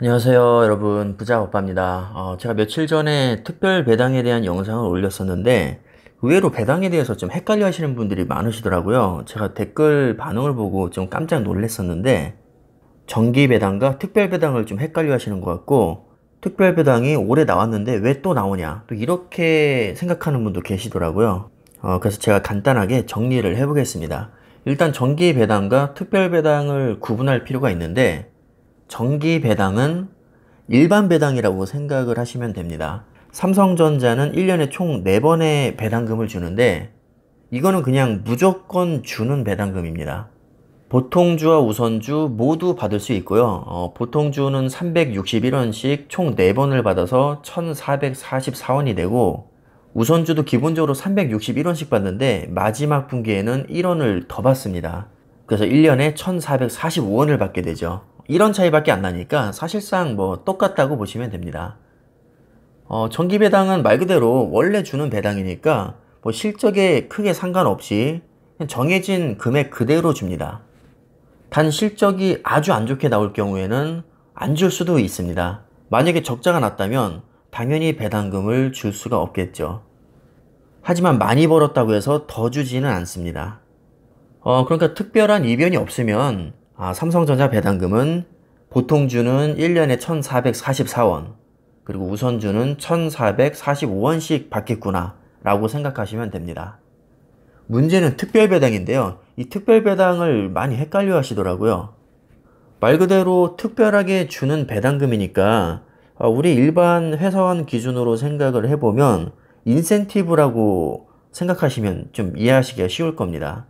안녕하세요 여러분, 부자오빠입니다. 제가 며칠 전에 특별 배당에 대한 영상을 올렸었는데 의외로 배당에 대해서 좀 헷갈려 하시는 분들이 많으시더라고요. 제가 댓글 반응을 보고 좀 깜짝 놀랐었는데 정기 배당과 특별 배당을 좀 헷갈려 하시는 것 같고, 특별 배당이 올해 나왔는데 왜 또 나오냐, 또 이렇게 생각하는 분도 계시더라고요. 그래서 제가 간단하게 정리를 해보겠습니다. 일단 정기 배당과 특별 배당을 구분할 필요가 있는데, 정기 배당은 일반 배당이라고 생각을 하시면 됩니다. 삼성전자는 1년에 총 4번의 배당금을 주는데 이거는 그냥 무조건 주는 배당금입니다. 보통주와 우선주 모두 받을 수 있고요. 보통주는 361원씩 총 4번을 받아서 1444원이 되고, 우선주도 기본적으로 361원씩 받는데 마지막 분기에는 1원을 더 받습니다. 그래서 1년에 1445원을 받게 되죠. 이런 차이밖에 안 나니까 사실상 뭐 똑같다고 보시면 됩니다. 정기 배당은 말 그대로 원래 주는 배당이니까 뭐 실적에 크게 상관없이 그냥 정해진 금액 그대로 줍니다. 단 실적이 아주 안 좋게 나올 경우에는 안 줄 수도 있습니다. 만약에 적자가 났다면 당연히 배당금을 줄 수가 없겠죠. 하지만 많이 벌었다고 해서 더 주지는 않습니다. 그러니까 특별한 이변이 없으면 삼성전자 배당금은 보통주는 1년에 1444원, 그리고 우선주는 1445원씩 받겠구나 라고 생각하시면 됩니다. 문제는 특별배당인데요. 이 특별배당을 많이 헷갈려 하시더라고요. 말 그대로 특별하게 주는 배당금이니까 우리 일반 회사원 기준으로 생각을 해보면 인센티브라고 생각하시면 좀 이해하시기가 쉬울 겁니다.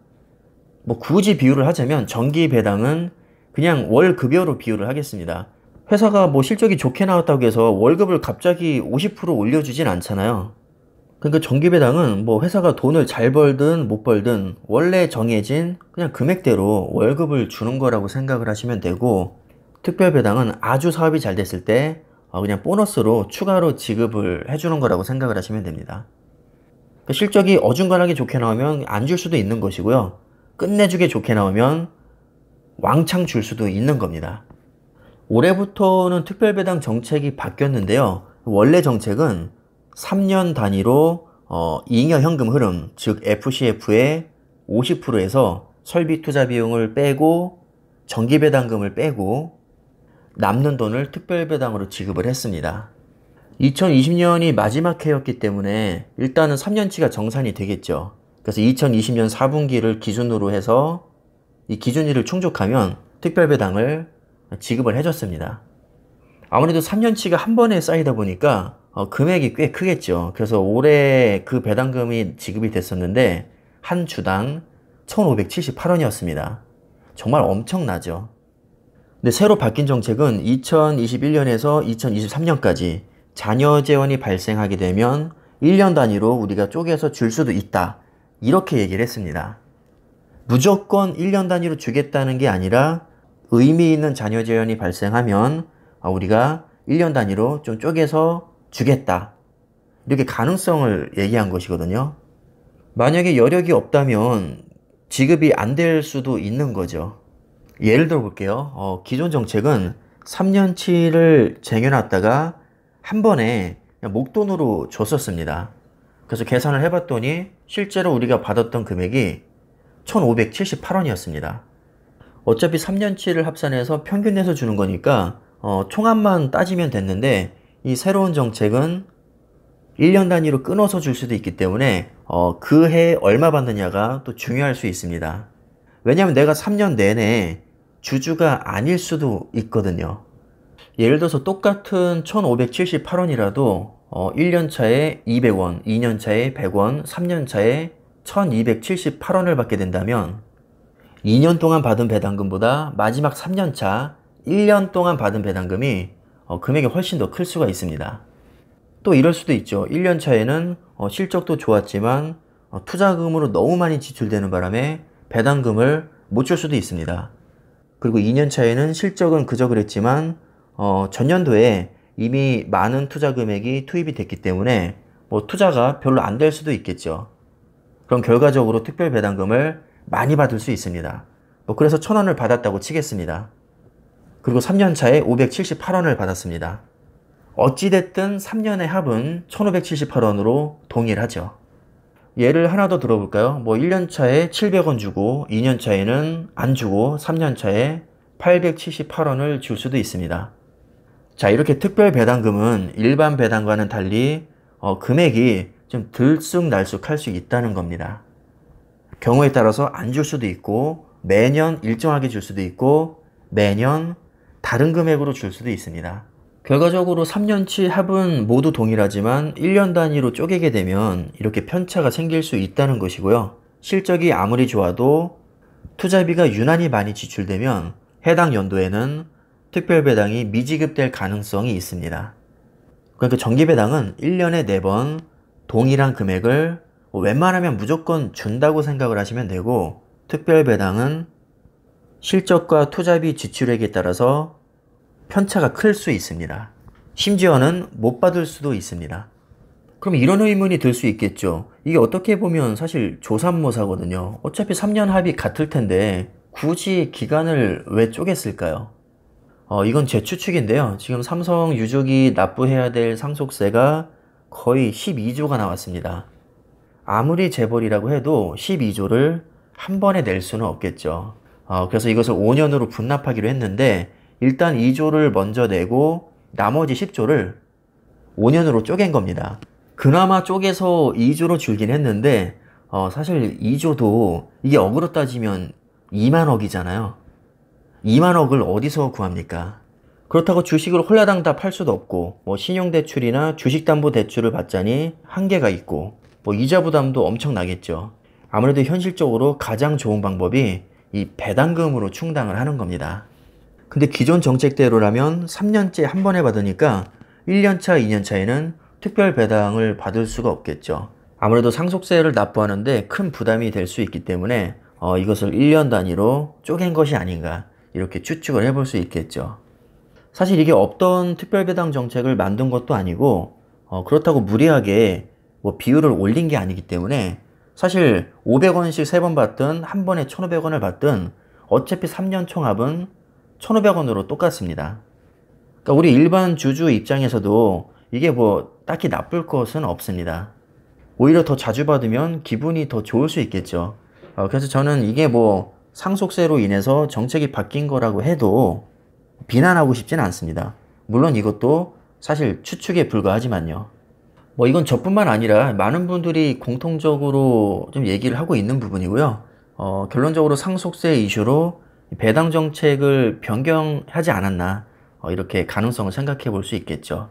뭐 굳이 비유를 하자면 정기 배당은 그냥 월 급여로 비유를 하겠습니다. 회사가 뭐 실적이 좋게 나왔다고 해서 월급을 갑자기 50% 올려주진 않잖아요. 그러니까 정기 배당은 뭐 회사가 돈을 잘 벌든 못 벌든 원래 정해진 그냥 금액대로 월급을 주는 거라고 생각을 하시면 되고, 특별 배당은 아주 사업이 잘 됐을 때 그냥 보너스로 추가로 지급을 해주는 거라고 생각을 하시면 됩니다. 그러니까 실적이 어중간하게 좋게 나오면 안 줄 수도 있는 것이고요. 끝내주게 좋게 나오면 왕창 줄 수도 있는 겁니다. 올해부터는 특별배당 정책이 바뀌었는데요. 원래 정책은 3년 단위로 잉여 현금 흐름, 즉 FCF의 50%에서 설비 투자 비용을 빼고 정기배당금을 빼고 남는 돈을 특별배당으로 지급을 했습니다. 2020년이 마지막 해였기 때문에 일단은 3년치가 정산이 되겠죠. 그래서 2020년 4분기를 기준으로 해서 이 기준일을 충족하면 특별배당을 지급을 해줬습니다. 아무래도 3년치가 한 번에 쌓이다 보니까 금액이 꽤 크겠죠. 그래서 올해 그 배당금이 지급이 됐었는데 한 주당 1,578원이었습니다. 정말 엄청나죠. 근데 새로 바뀐 정책은 2021년에서 2023년까지 자녀 재원이 발생하게 되면 1년 단위로 우리가 쪼개서 줄 수도 있다, 이렇게 얘기를 했습니다. 무조건 1년 단위로 주겠다는 게 아니라 의미 있는 자녀 재원이 발생하면 우리가 1년 단위로 좀 쪼개서 주겠다, 이렇게 가능성을 얘기한 것이거든요. 만약에 여력이 없다면 지급이 안 될 수도 있는 거죠. 예를 들어 볼게요. 기존 정책은 3년치를 쟁여놨다가 한 번에 그냥 목돈으로 줬었습니다. 그래서 계산을 해봤더니 실제로 우리가 받았던 금액이 1,578원이었습니다. 어차피 3년치를 합산해서 평균 내서 주는 거니까 총합만 따지면 됐는데, 이 새로운 정책은 1년 단위로 끊어서 줄 수도 있기 때문에 그 해 얼마 받느냐가 또 중요할 수 있습니다. 왜냐하면 내가 3년 내내 주주가 아닐 수도 있거든요. 예를 들어서 똑같은 1,578원이라도 1년 차에 200원, 2년 차에 100원, 3년 차에 1,278원을 받게 된다면 2년 동안 받은 배당금보다 마지막 3년 차 1년 동안 받은 배당금이 금액이 훨씬 더 클 수가 있습니다. 또 이럴 수도 있죠. 1년 차에는 실적도 좋았지만 투자금으로 너무 많이 지출되는 바람에 배당금을 못 줄 수도 있습니다. 그리고 2년 차에는 실적은 그저 그랬지만 전년도에 이미 많은 투자 금액이 투입이 됐기 때문에 뭐 투자가 별로 안 될 수도 있겠죠. 그럼 결과적으로 특별 배당금을 많이 받을 수 있습니다. 뭐 그래서 1,000원을 받았다고 치겠습니다. 그리고 3년차에 578원을 받았습니다. 어찌됐든 3년의 합은 1578원으로 동일하죠. 예를 하나 더 들어볼까요? 뭐 1년차에 700원 주고 2년차에는 안 주고 3년차에 878원을 줄 수도 있습니다. 자, 이렇게 특별 배당금은 일반 배당과는 달리 금액이 좀 들쑥날쑥할 수 있다는 겁니다. 경우에 따라서 안 줄 수도 있고 매년 일정하게 줄 수도 있고 매년 다른 금액으로 줄 수도 있습니다. 결과적으로 3년치 합은 모두 동일하지만 1년 단위로 쪼개게 되면 이렇게 편차가 생길 수 있다는 것이고요. 실적이 아무리 좋아도 투자비가 유난히 많이 지출되면 해당 연도에는 특별배당이 미지급될 가능성이 있습니다. 그러니까 정기배당은 1년에 4번 동일한 금액을 웬만하면 무조건 준다고 생각을 하시면 되고, 특별배당은 실적과 투자비 지출액에 따라서 편차가 클 수 있습니다. 심지어는 못 받을 수도 있습니다. 그럼 이런 의문이 들 수 있겠죠. 이게 어떻게 보면 사실 조삼모사거든요. 어차피 3년 합이 같을 텐데 굳이 기간을 왜 쪼갰을까요? 이건 제 추측인데요. 지금 삼성 유족이 납부해야 될 상속세가 거의 12조가 나왔습니다. 아무리 재벌이라고 해도 12조를 한 번에 낼 수는 없겠죠. 그래서 이것을 5년으로 분납하기로 했는데 일단 2조를 먼저 내고 나머지 10조를 5년으로 쪼갠 겁니다. 그나마 쪼개서 2조로 줄긴 했는데 사실 2조도 이게 억으로 따지면 2만억이잖아요. 2만억을 어디서 구합니까? 그렇다고 주식을 홀라당 다 팔 수도 없고 뭐 신용대출이나 주식담보대출을 받자니 한계가 있고 뭐 이자 부담도 엄청 나겠죠. 아무래도 현실적으로 가장 좋은 방법이 이 배당금으로 충당을 하는 겁니다. 근데 기존 정책대로라면 3년째 한 번에 받으니까 1년차, 2년차에는 특별 배당을 받을 수가 없겠죠. 아무래도 상속세를 납부하는데 큰 부담이 될 수 있기 때문에 이것을 1년 단위로 쪼갠 것이 아닌가 이렇게 추측을 해볼 수 있겠죠. 사실 이게 없던 특별배당 정책을 만든 것도 아니고 그렇다고 무리하게 뭐 비율을 올린 게 아니기 때문에 사실 500원씩 3번 받든 한 번에 1,500원을 받든 어차피 3년 총합은 1,500원으로 똑같습니다. 그러니까 우리 일반 주주 입장에서도 이게 뭐 딱히 나쁠 것은 없습니다. 오히려 더 자주 받으면 기분이 더 좋을 수 있겠죠. 그래서 저는 이게 뭐 상속세로 인해서 정책이 바뀐 거라고 해도 비난하고 싶지는 않습니다. 물론 이것도 사실 추측에 불과하지만요. 뭐 이건 저뿐만 아니라 많은 분들이 공통적으로 좀 얘기를 하고 있는 부분이고요. 결론적으로 상속세 이슈로 배당 정책을 변경하지 않았나 이렇게 가능성을 생각해 볼 수 있겠죠.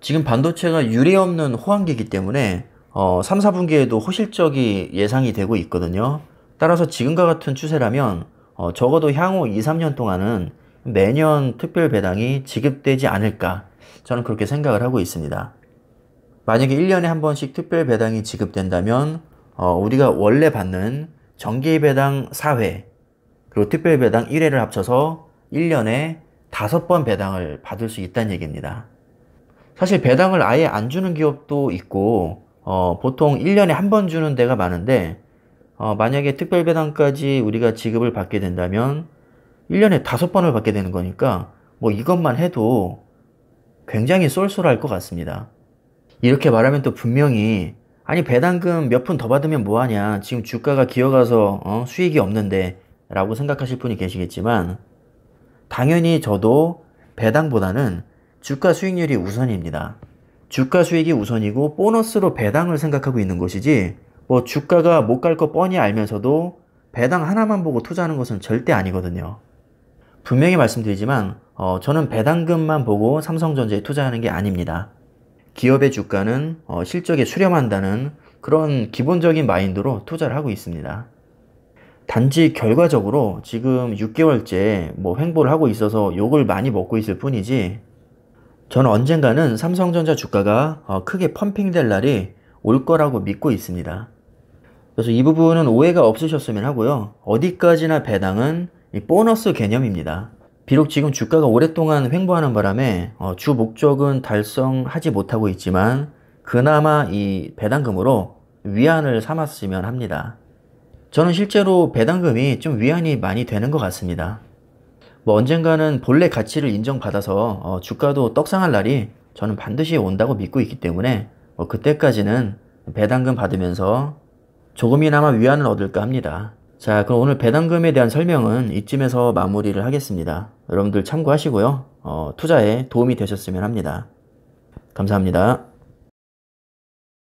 지금 반도체가 유례없는 호황기이기 때문에 3, 4분기에도 호실적이 예상이 되고 있거든요. 따라서 지금과 같은 추세라면 적어도 향후 2, 3년 동안은 매년 특별 배당이 지급되지 않을까 저는 그렇게 생각을 하고 있습니다. 만약에 1년에 한 번씩 특별 배당이 지급된다면 우리가 원래 받는 정기 배당 4회 그리고 특별 배당 1회를 합쳐서 1년에 5번 배당을 받을 수 있다는 얘기입니다. 사실 배당을 아예 안 주는 기업도 있고 보통 1년에 한 번 주는 데가 많은데 만약에 특별 배당까지 우리가 지급을 받게 된다면 1년에 5번을 받게 되는 거니까 뭐 이것만 해도 굉장히 쏠쏠할 것 같습니다. 이렇게 말하면 또 분명히 아니 배당금 몇 푼 더 받으면 뭐하냐 지금 주가가 기어가서 수익이 없는데 라고 생각하실 분이 계시겠지만 당연히 저도 배당보다는 주가 수익률이 우선입니다. 주가 수익이 우선이고 보너스로 배당을 생각하고 있는 것이지 뭐 주가가 못 갈 거 뻔히 알면서도 배당 하나만 보고 투자하는 것은 절대 아니거든요. 분명히 말씀드리지만 저는 배당금만 보고 삼성전자에 투자하는 게 아닙니다. 기업의 주가는 실적에 수렴한다는 그런 기본적인 마인드로 투자를 하고 있습니다. 단지 결과적으로 지금 6개월째 뭐 횡보를 하고 있어서 욕을 많이 먹고 있을 뿐이지 저는 언젠가는 삼성전자 주가가 크게 펌핑될 날이 올 거라고 믿고 있습니다. 그래서 이 부분은 오해가 없으셨으면 하고요. 어디까지나 배당은 보너스 개념입니다. 비록 지금 주가가 오랫동안 횡보하는 바람에 주 목적은 달성하지 못하고 있지만 그나마 이 배당금으로 위안을 삼았으면 합니다. 저는 실제로 배당금이 좀 위안이 많이 되는 것 같습니다. 뭐 언젠가는 본래 가치를 인정받아서 주가도 떡상할 날이 저는 반드시 온다고 믿고 있기 때문에 그때까지는 배당금 받으면서 조금이나마 위안을 얻을까 합니다. 자, 그럼 오늘 배당금에 대한 설명은 이쯤에서 마무리를 하겠습니다. 여러분들 참고하시고요. 투자에 도움이 되셨으면 합니다. 감사합니다.